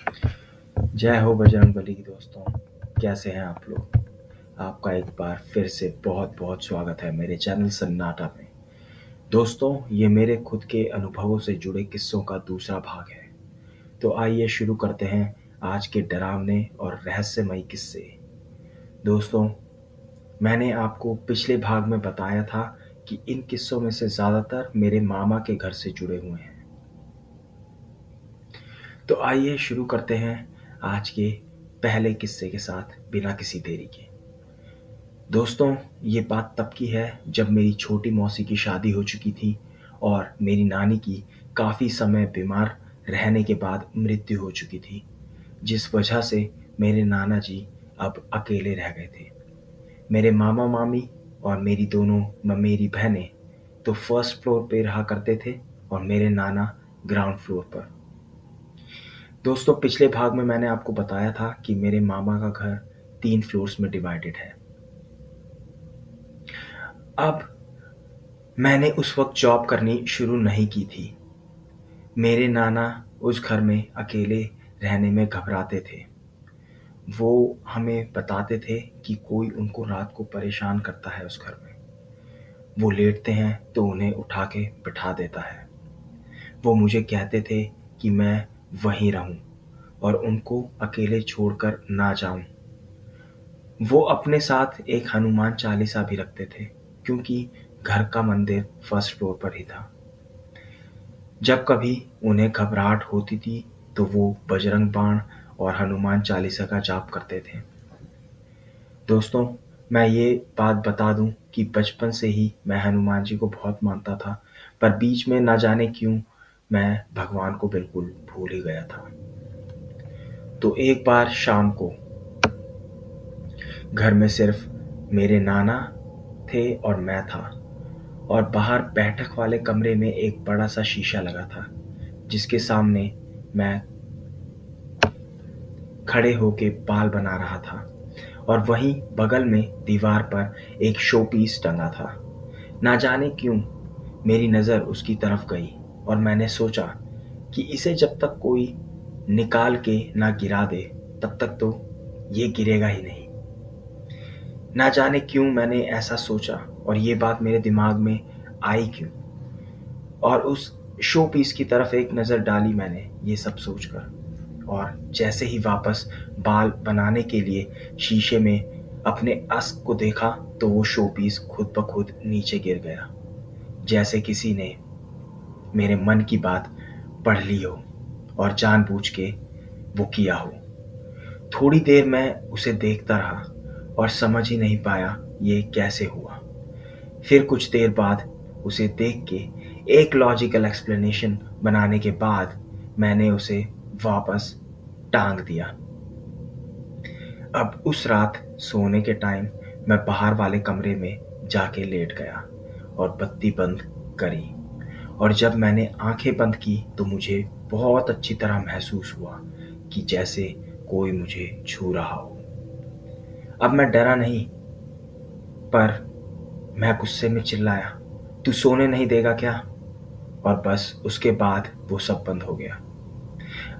जय हो बजरंगबली की दोस्तों। कैसे हैं आप लोग? आपका एक बार फिर से बहुत बहुत स्वागत है मेरे चैनल सन्नाटा में। दोस्तों, ये मेरे खुद के अनुभवों से जुड़े किस्सों का दूसरा भाग है। तो आइए शुरू करते हैं आज के डरावने और रहस्यमयी किस्से। दोस्तों, मैंने आपको पिछले भाग में बताया था कि इन किस्सों में से ज़्यादातर मेरे मामा के घर से जुड़े हुए हैं। तो आइए शुरू करते हैं आज के पहले किस्से के साथ बिना किसी देरी के। दोस्तों, ये बात तब की है जब मेरी छोटी मौसी की शादी हो चुकी थी और मेरी नानी की काफ़ी समय बीमार रहने के बाद मृत्यु हो चुकी थी, जिस वजह से मेरे नाना जी अब अकेले रह गए थे। मेरे मामा मामी और मेरी दोनों ममेरी बहनें तो फर्स्ट फ्लोर पे रहा करते थे और मेरे नाना ग्राउंड फ्लोर पर। दोस्तों, पिछले भाग में मैंने आपको बताया था कि मेरे मामा का घर 3 फ्लोर्स में डिवाइडेड है। अब मैंने उस वक्त जॉब करनी शुरू नहीं की थी। मेरे नाना उस घर में अकेले रहने में घबराते थे। वो हमें बताते थे कि कोई उनको रात को परेशान करता है उस घर में। वो लेटते हैं तो उन्हें उठा के बिठा देता है। वो मुझे कहते थे कि मैं वहीं रहूं और उनको अकेले छोड़कर ना जाऊं। वो अपने साथ एक हनुमान चालीसा भी रखते थे, क्योंकि घर का मंदिर फर्स्ट फ्लोर पर ही था। जब कभी उन्हें घबराहट होती थी तो वो बजरंग बाण और हनुमान चालीसा का जाप करते थे। दोस्तों, मैं ये बात बता दूं कि बचपन से ही मैं हनुमान जी को बहुत मानता था, पर बीच में ना जाने क्यों मैं भगवान को बिल्कुल भूल ही गया था। तो एक बार शाम को घर में सिर्फ मेरे नाना थे और मैं था, और बाहर बैठक वाले कमरे में एक बड़ा सा शीशा लगा था, जिसके सामने मैं खड़े होके बाल बना रहा था, और वहीं बगल में दीवार पर एक शो पीस टंगा था। ना जाने क्यों मेरी नज़र उसकी तरफ गई और मैंने सोचा कि इसे जब तक कोई निकाल के ना गिरा दे तब तक तो ये गिरेगा ही नहीं। ना जाने क्यों मैंने ऐसा सोचा और ये बात मेरे दिमाग में आई क्यों, और उस शो पीस की तरफ एक नज़र डाली मैंने ये सब सोचकर, और जैसे ही वापस बाल बनाने के लिए शीशे में अपने अस्क को देखा तो वो शो पीस खुद ब खुद नीचे गिर गया, जैसे किसी ने मेरे मन की बात पढ़ ली हो और जानबूझ के वो किया हो। थोड़ी देर मैं उसे देखता रहा और समझ ही नहीं पाया ये कैसे हुआ। फिर कुछ देर बाद उसे देख के एक लॉजिकल एक्सप्लेनेशन बनाने के बाद मैंने उसे वापस टांग दिया। अब उस रात सोने के टाइम मैं बाहर वाले कमरे में जाके लेट गया और बत्ती बंद करी, और जब मैंने आंखें बंद की तो मुझे बहुत अच्छी तरह महसूस हुआ कि जैसे कोई मुझे छू रहा हो। अब मैं डरा नहीं, पर मैं गुस्से में चिल्लाया, तू सोने नहीं देगा क्या? और बस उसके बाद वो सब बंद हो गया।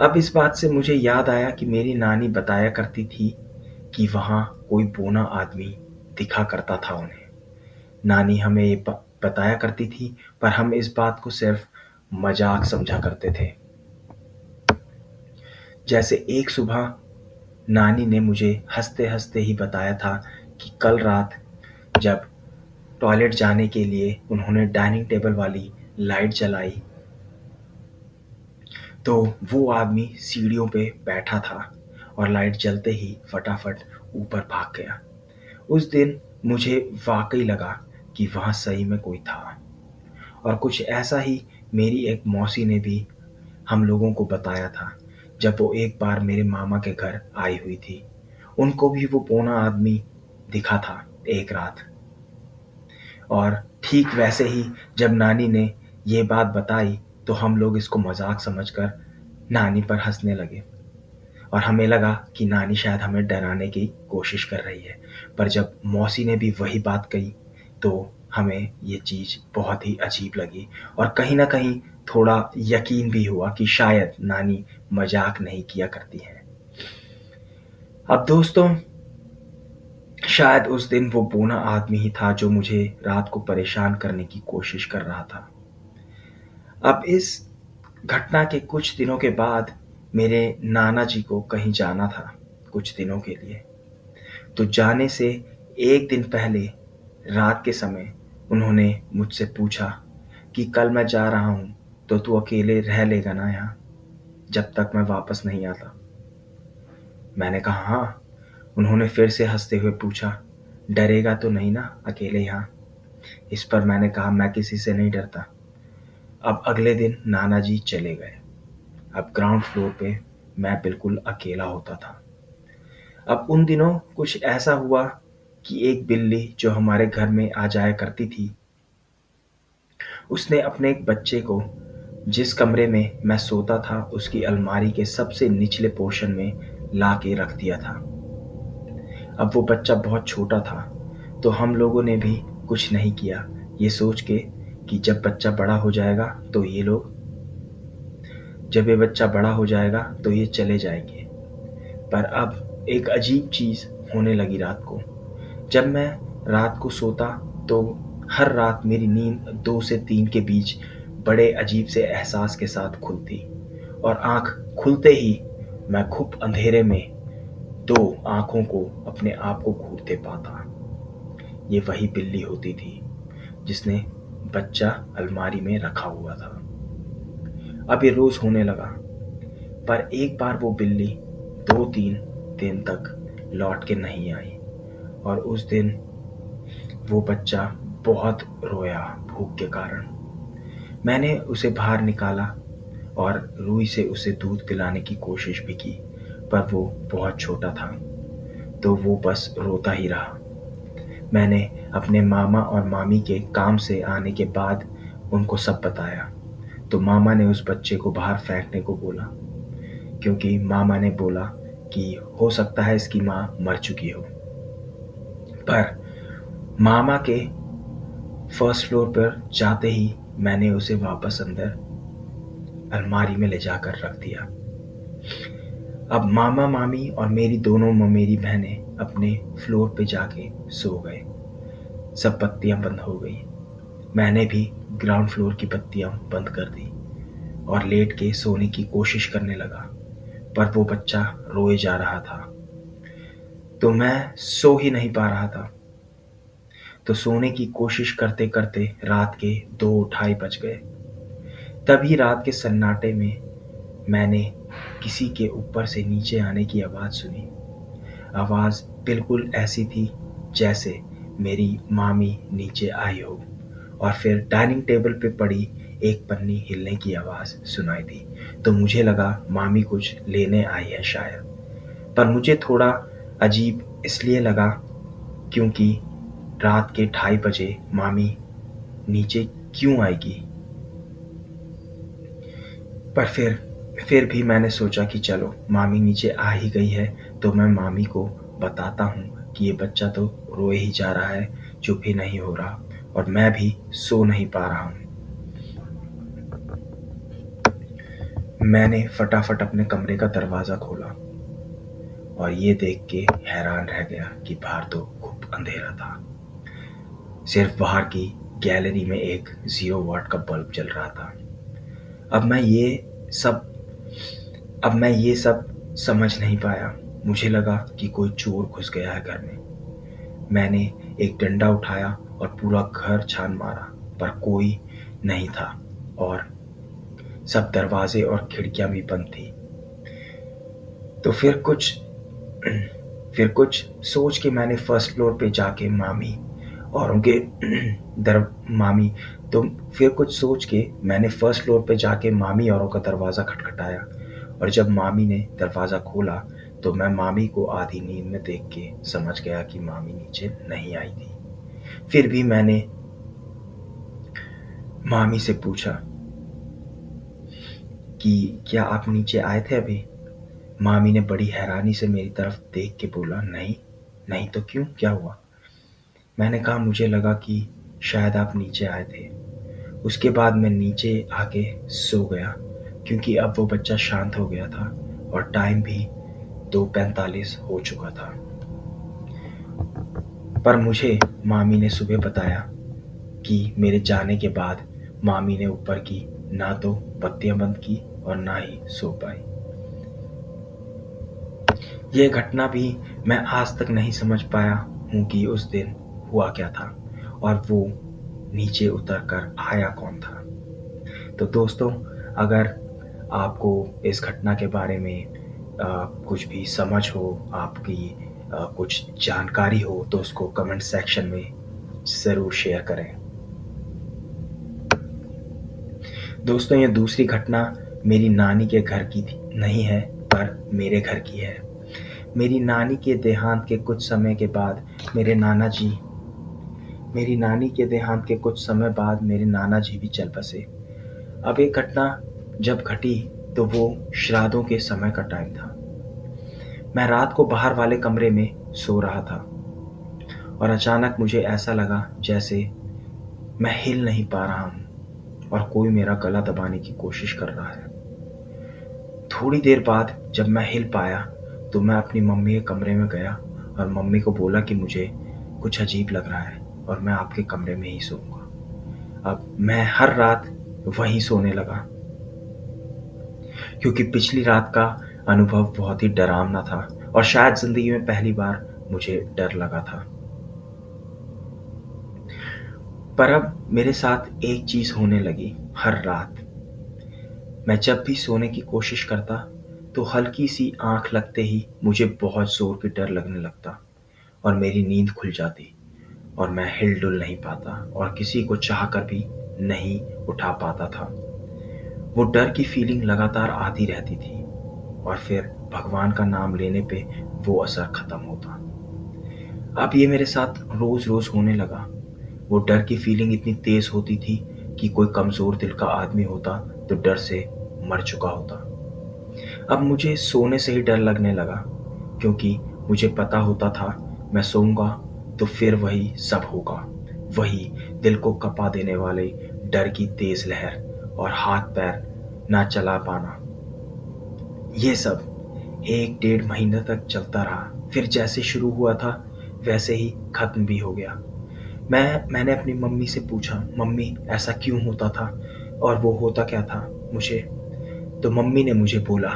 अब इस बात से मुझे याद आया कि मेरी नानी बताया करती थी कि वहाँ कोई बूढ़ा आदमी दिखा करता था उन्हें। नानी हमें ये बताया करती थी, पर हम इस बात को सिर्फ मजाक समझा करते थे। जैसे एक सुबह नानी ने मुझे हंसते हंसते ही बताया था कि कल रात जब टॉयलेट जाने के लिए उन्होंने डाइनिंग टेबल वाली लाइट जलाई तो वो आदमी सीढ़ियों पे बैठा था और लाइट जलते ही फटाफट ऊपर भाग गया। उस दिन मुझे वाकई लगा कि वहाँ सही में कोई था, और कुछ ऐसा ही मेरी एक मौसी ने भी हम लोगों को बताया था जब वो एक बार मेरे मामा के घर आई हुई थी। उनको भी वो बौना आदमी दिखा था एक रात। और ठीक वैसे ही जब नानी ने ये बात बताई तो हम लोग इसको मजाक समझकर नानी पर हंसने लगे, और हमें लगा कि नानी शायद हमें डराने की कोशिश कर रही है। पर जब मौसी ने भी वही बात कही तो हमें ये चीज़ बहुत ही अजीब लगी और कहीं ना कहीं थोड़ा यकीन भी हुआ कि शायद नानी मजाक नहीं किया करती हैं। अब दोस्तों, शायद उस दिन वो बूढ़ा आदमी ही था जो मुझे रात को परेशान करने की कोशिश कर रहा था। अब इस घटना के कुछ दिनों के बाद मेरे नाना जी को कहीं जाना था, कुछ दिनों के लिए। तो जाने से एक दिन पहले रात के समय उन्होंने मुझसे पूछा कि कल मैं जा रहा हूँ तो तू अकेले रह लेगा ना यहाँ, जब तक मैं वापस नहीं आता। मैंने कहा हाँ। उन्होंने फिर से हंसते हुए पूछा, डरेगा तो नहीं ना अकेले यहाँ? इस पर मैंने कहा मैं किसी से नहीं डरता। अब अगले दिन नाना जी चले गए। अब ग्राउंड फ्लोर पे मैं बिल्कुल अकेला होता था। अब उन दिनों कुछ ऐसा हुआ कि एक बिल्ली जो हमारे घर में आ जाया करती थी, उसने अपने एक बच्चे को जिस कमरे में मैं सोता था उसकी अलमारी के सबसे निचले पोर्शन में ला के रख दिया था। अब वो बच्चा बहुत छोटा था, तो हम लोगों ने भी कुछ नहीं किया, ये सोच के कि जब ये बच्चा बड़ा हो जाएगा तो ये चले जाएंगे। पर अब एक अजीब चीज़ होने लगी रात को। जब मैं रात को सोता तो हर रात मेरी नींद 2 से 3 के बीच बड़े अजीब से एहसास के साथ खुलती, और आँख खुलते ही मैं खूब अंधेरे में 2 आँखों को अपने आप को घूरते पाता। ये वही बिल्ली होती थी जिसने बच्चा अलमारी में रखा हुआ था। अब ये रोज़ होने लगा, पर एक बार वो बिल्ली 2-3 दिन तक लौट के नहीं आई, और उस दिन वो बच्चा बहुत रोया भूख के कारण। मैंने उसे बाहर निकाला और रूई से उसे दूध पिलाने की कोशिश भी की, पर वो बहुत छोटा था, तो वो बस रोता ही रहा। मैंने अपने मामा और मामी के काम से आने के बाद उनको सब बताया, तो मामा ने उस बच्चे को बाहर फेंकने को बोला, क्योंकि मामा ने बोला कि हो सकता है इसकी माँ मर चुकी हो। पर मामा के फर्स्ट फ्लोर पर जाते ही मैंने उसे वापस अंदर अलमारी में ले जाकर रख दिया। अब मामा मामी और मेरी दोनों ममेरी बहनें अपने फ्लोर पे जाके सो गए। सब बत्तियां बंद हो गई। मैंने भी ग्राउंड फ्लोर की बत्तियां बंद कर दी और लेट के सोने की कोशिश करने लगा, पर वो बच्चा रोए जा रहा था, तो मैं सो ही नहीं पा रहा था। तो सोने की कोशिश करते करते रात के 2-2:30 बज गए। तभी रात के सन्नाटे में मैंने किसी के ऊपर से नीचे आने की आवाज़ सुनी। आवाज़ बिल्कुल ऐसी थी जैसे मेरी मामी नीचे आई हो, और फिर डाइनिंग टेबल पे पड़ी एक पन्नी हिलने की आवाज़ सुनाई दी। तो मुझे लगा मामी कुछ लेने आई है शायद, पर मुझे थोड़ा अजीब इसलिए लगा क्योंकि रात के 2:30 बजे मामी नीचे क्यों आएगी। पर फिर भी मैंने सोचा कि चलो मामी नीचे आ ही गई है तो मैं मामी को बताता हूँ कि ये बच्चा तो रोए ही जा रहा है, चुप ही नहीं हो रहा, और मैं भी सो नहीं पा रहा हूँ। मैंने फटाफट अपने कमरे का दरवाज़ा खोला और ये देख के हैरान रह गया कि बाहर तो खूब अंधेरा था। सिर्फ बाहर की गैलरी में एक 0 वाट का बल्ब जल रहा था। अब मैं ये सब समझ नहीं पाया। मुझे लगा कि कोई चोर घुस गया है घर में। मैंने एक डंडा उठाया और पूरा घर छान मारा, पर कोई नहीं था, और सब दरवाजे और खिड़कियां भी बंद थी। तो फिर कुछ सोच के मैंने फर्स्ट फ्लोर पे जाके मामी औरों का दरवाज़ा खटखटाया, और जब मामी ने दरवाज़ा खोला तो मैं मामी को आधी नींद में देख के समझ गया कि मामी नीचे नहीं आई थी। फिर भी मैंने मामी से पूछा कि क्या आप नीचे आए थे अभी? मामी ने बड़ी हैरानी से मेरी तरफ देख के बोला, नहीं तो क्यों, क्या हुआ? मैंने कहा मुझे लगा कि शायद आप नीचे आए थे। उसके बाद मैं नीचे आके सो गया, क्योंकि अब वो बच्चा शांत हो गया था और टाइम भी 2:45 हो चुका था। पर मुझे मामी ने सुबह बताया कि मेरे जाने के बाद मामी ने ऊपर की ना तो बत्तियां बंद की और ना ही सो पाई। यह घटना भी मैं आज तक नहीं समझ पाया हूँ कि उस दिन हुआ क्या था और वो नीचे उतर कर आया कौन था। तो दोस्तों, अगर आपको इस घटना के बारे में कुछ भी समझ हो, आपकी कुछ जानकारी हो, तो उसको कमेंट सेक्शन में ज़रूर शेयर करें। दोस्तों, ये दूसरी घटना मेरी नानी के घर की थी नहीं है, पर मेरे घर की है। मेरी नानी के देहांत के कुछ समय के बाद मेरे नाना जी भी चल बसे। अब एक घटना जब घटी तो वो श्राद्धों के समय का टाइम था। मैं रात को बाहर वाले कमरे में सो रहा था और अचानक मुझे ऐसा लगा जैसे मैं हिल नहीं पा रहा हूँ और कोई मेरा गला दबाने की कोशिश कर रहा है। थोड़ी देर बाद जब मैं हिल पाया तो मैं अपनी मम्मी के कमरे में गया और मम्मी को बोला कि मुझे कुछ अजीब लग रहा है और मैं आपके कमरे में ही सोऊंगा। अब मैं हर रात वहीं सोने लगा, क्योंकि पिछली रात का अनुभव बहुत ही डरावना था और शायद ज़िंदगी में पहली बार मुझे डर लगा था। पर अब मेरे साथ एक चीज़ होने लगी। हर रात मैं जब भी सोने की कोशिश करता तो हल्की सी आंख लगते ही मुझे बहुत ज़ोर की डर लगने लगता और मेरी नींद खुल जाती और मैं हिल-डुल नहीं पाता और किसी को चाहकर भी नहीं उठा पाता था। वो डर की फीलिंग लगातार आती रहती थी और फिर भगवान का नाम लेने पे वो असर ख़त्म होता। अब ये मेरे साथ रोज़-रोज़ होने लगा। वो डर की फीलिंग इतनी तेज़ होती थी कि कोई कमज़ोर दिल का आदमी होता तो डर से मर चुका होता। अब मुझे सोने से ही डर लगने लगा, क्योंकि मुझे पता होता था मैं सोऊंगा तो फिर वही सब होगा, वही दिल को कँपा देने वाले डर की तेज़ लहर और हाथ पैर ना चला पाना। ये सब 1 डेढ़ महीने तक चलता रहा। फिर जैसे शुरू हुआ था वैसे ही ख़त्म भी हो गया। मैंने अपनी मम्मी से पूछा, मम्मी ऐसा क्यों होता था और वो होता क्या था मुझे? तो मम्मी ने मुझे बोला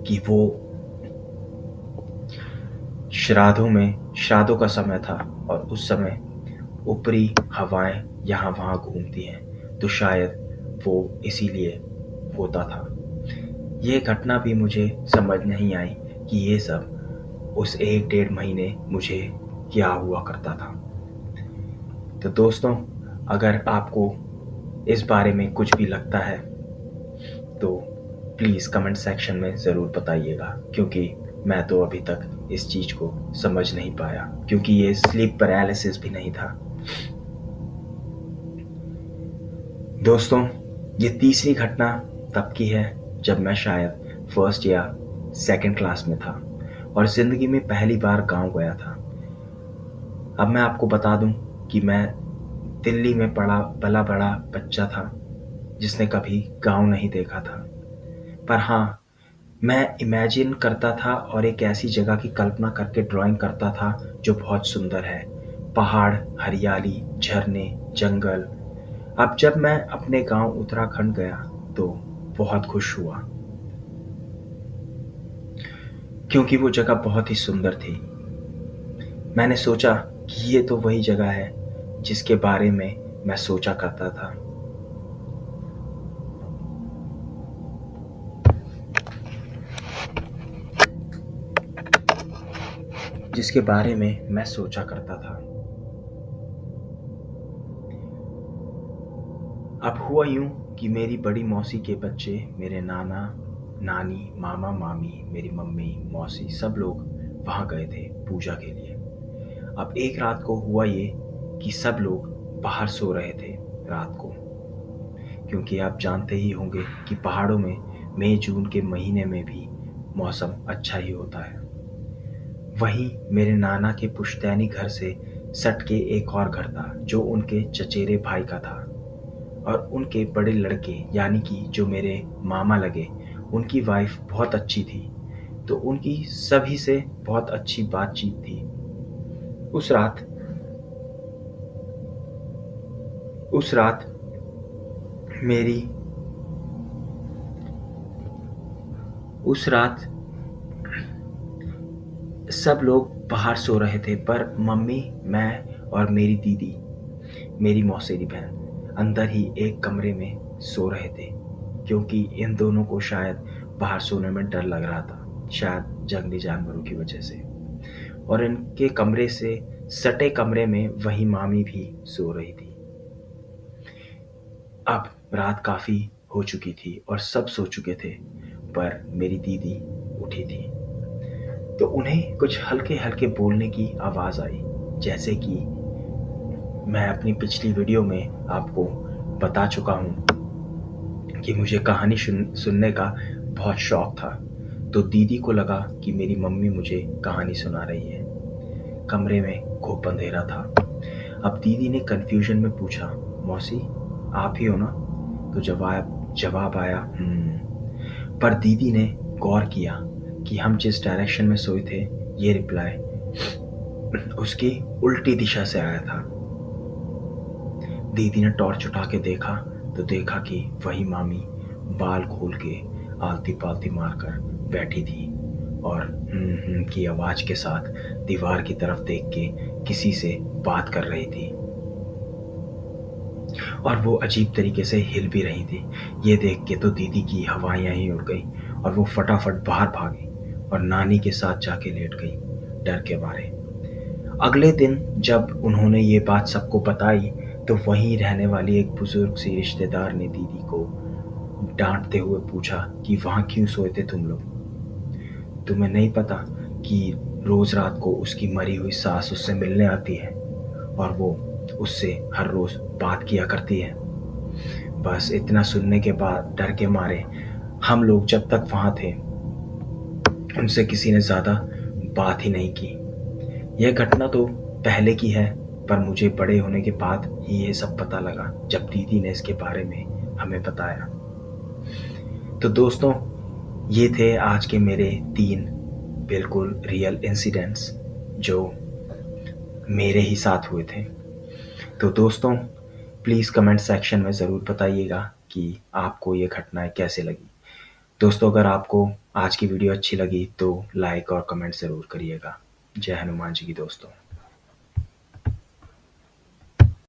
कि वो श्राद्धों का समय था और उस समय ऊपरी हवाएं यहाँ वहाँ घूमती हैं, तो शायद वो इसीलिए होता था। ये घटना भी मुझे समझ नहीं आई कि ये सब उस 1 डेढ़ महीने मुझे क्या हुआ करता था। तो दोस्तों, अगर आपको इस बारे में कुछ भी लगता है तो प्लीज़ कमेंट सेक्शन में ज़रूर बताइएगा, क्योंकि मैं तो अभी तक इस चीज़ को समझ नहीं पाया, क्योंकि ये स्लीप पैरालिसिस भी नहीं था। दोस्तों, ये तीसरी घटना तब की है जब मैं शायद फर्स्ट या सेकंड क्लास में था और ज़िंदगी में पहली बार गांव गया था। अब मैं आपको बता दूं कि मैं दिल्ली में पला बड़ा बच्चा था जिसने कभी गांव नहीं देखा था। पर हाँ, मैं इमेजिन करता था और एक ऐसी जगह की कल्पना करके ड्राइंग करता था जो बहुत सुंदर है। पहाड़, हरियाली, झरने, जंगल। अब जब मैं अपने गांव उत्तराखंड गया तो बहुत खुश हुआ, क्योंकि वो जगह बहुत ही सुंदर थी। मैंने सोचा कि ये तो वही जगह है जिसके बारे में मैं सोचा करता था। जिसके बारे में मैं सोचा करता था। अब हुआ यूं कि मेरी बड़ी मौसी के बच्चे, मेरे नाना, नानी, मामा, मामी, मेरी मम्मी, मौसी, सब लोग वहाँ गए थे पूजा के लिए। अब एक रात को हुआ ये कि सब लोग बाहर सो रहे थे रात को, क्योंकि आप जानते ही होंगे कि पहाड़ों में मई जून के महीने में भी मौसम अच्छा ही होता है। वहीं मेरे नाना के पुश्तैनी घर से सट के एक और घर था जो उनके चचेरे भाई का था। और उनके बड़े लड़के यानी कि जो मेरे मामा लगे, उनकी वाइफ बहुत अच्छी थी, तो उनकी सभी से बहुत अच्छी बातचीत थी। उस रात उस रात मेरी उस रात सब लोग बाहर सो रहे थे, पर मम्मी, मैं और मेरी दीदी, मेरी मौसेरी बहन अंदर ही एक कमरे में सो रहे थे, क्योंकि इन दोनों को शायद बाहर सोने में डर लग रहा था, शायद जंगली जानवरों की वजह से। और इनके कमरे से सटे कमरे में वही मामी भी सो रही थी। अब रात काफ़ी हो चुकी थी और सब सो चुके थे, पर मेरी दीदी उठी थी, तो उन्हें कुछ हल्के-हल्के बोलने की आवाज़ आई, जैसे कि मैं अपनी पिछली वीडियो में आपको बता चुका हूँ कि मुझे कहानी सुनने का बहुत शौक था। तो दीदी को लगा कि मेरी मम्मी मुझे कहानी सुना रही है। कमरे में खूब अंधेरा था। अब दीदी ने कन्फ्यूजन में पूछा, मौसी आप ही हो ना? तो जवाब आया, पर दीदी ने गौर किया कि हम जिस डायरेक्शन में सोए थे, ये रिप्लाई उसकी उल्टी दिशा से आया था। दीदी ने टॉर्च उठा के देखा, तो देखा कि वही मामी बाल खोल के आलती पालती मारकर बैठी थी और की आवाज के साथ दीवार की तरफ देख के किसी से बात कर रही थी, और वो अजीब तरीके से हिल भी रही थी। ये देख के तो दीदी की हवाइयाँ ही उड़ गई और वो फटाफट बाहर भागी और नानी के साथ जाके लेट गई, डर के मारे। अगले दिन जब उन्होंने ये बात सबको बताई, तो वहीं रहने वाली एक बुजुर्ग सी रिश्तेदार ने दीदी को डांटते हुए पूछा कि वहाँ क्यों सोए थे तुम लोग? तुम्हें नहीं पता कि रोज रात को उसकी मरी हुई सास उससे मिलने आती है और वो उससे हर रोज बात किया करती है। बस इतना सुनने के बाद डर के मारे हम लोग जब तक वहाँ थे, उनसे किसी ने ज़्यादा बात ही नहीं की। यह घटना तो पहले की है, पर मुझे बड़े होने के बाद ही ये सब पता लगा, जब दीदी ने इसके बारे में हमें बताया। तो दोस्तों, ये थे आज के मेरे 3 बिल्कुल रियल इंसिडेंट्स जो मेरे ही साथ हुए थे। तो दोस्तों, प्लीज़ कमेंट सेक्शन में ज़रूर बताइएगा कि आपको ये घटनाएं कैसे लगी। दोस्तों, अगर आपको आज की वीडियो अच्छी लगी तो लाइक और कमेंट ज़रूर करिएगा। जय हनुमान जी की दोस्तों।